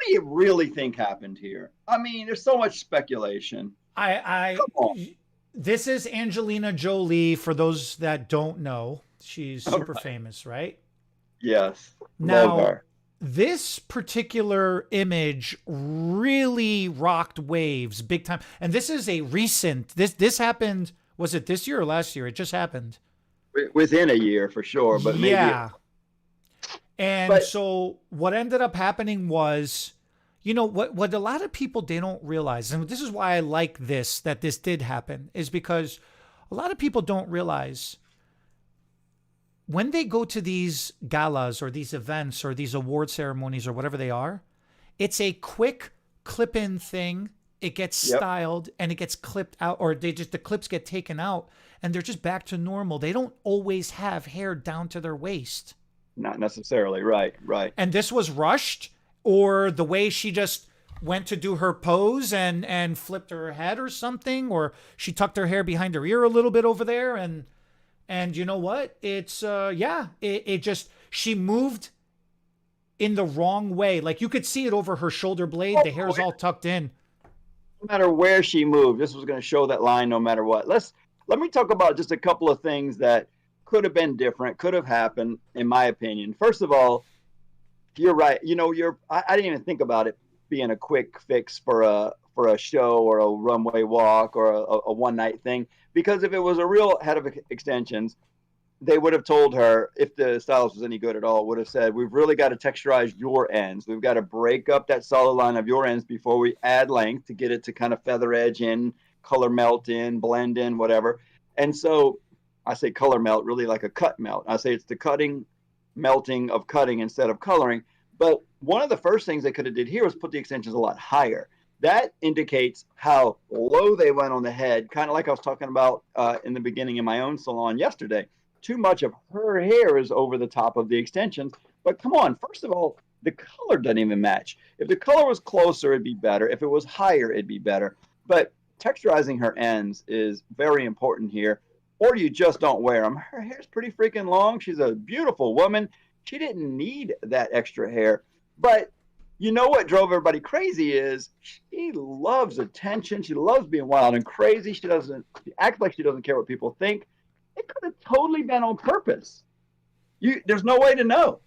do you really think happened here? I mean, there's so much speculation. I Come on. this is Angelina Jolie for those that don't know. She's All super right. famous, right? Yes. Love Now, her. this particular image really rocked waves big time. And this is a recent this happened, was it this year or last year? It just happened. Within a year for sure, but maybe. Yeah. And But so what ended up happening was, what a lot of people they don't realize, and this is why I like this that this did happen, is because a lot of people don't realize when they go to these galas or these events or these award ceremonies or whatever they are, it's a quick clip in thing. It gets yep, styled and it gets clipped out, or the clips get taken out and they're just back to normal. They don't always have hair down to their waist. not necessarily. Right, right. And this was rushed, or the way she just went to do her pose and flipped her head or something, or she tucked her hair behind her ear a little bit over there, and you know what? It's yeah, it just she moved in the wrong way. Like you could see it over her shoulder blade. Oh, The hair's all tucked in. no matter where she moved, this was going to show that line no matter what. Let me talk about just a couple of things that could have been different, could have happened, in my opinion. First of all, you're right. I didn't even think about it being a quick fix for a show or a runway walk or a one night thing. Because if it was a real head of extensions, they would have told her, if the stylist was any good at all, would have said, we've really got to texturize your ends. We've got to break up that solid line of your ends before we add length to get it to kind of feather edge in, color melt in, blend in, whatever. And so I say color melt, really like a cut melt. I say it's the cutting, melting of cutting instead of coloring. But one of the first things they could have did here was put the extensions a lot higher. That indicates how low they went on the head, kind of like I was talking about in the beginning in my own salon yesterday. Too much of her hair is over the top of the extensions. But come on, first of all, the color doesn't even match. If the color was closer, it'd be better. If it was higher, it'd be better. But texturizing her ends is very important here, or you just don't wear them. Her hair's pretty freaking long. She's a beautiful woman. She didn't need that extra hair. But you know what drove everybody crazy is she loves attention. She loves being wild and crazy. She acts like she doesn't care what people think. It could have totally been on purpose. There's no way to know.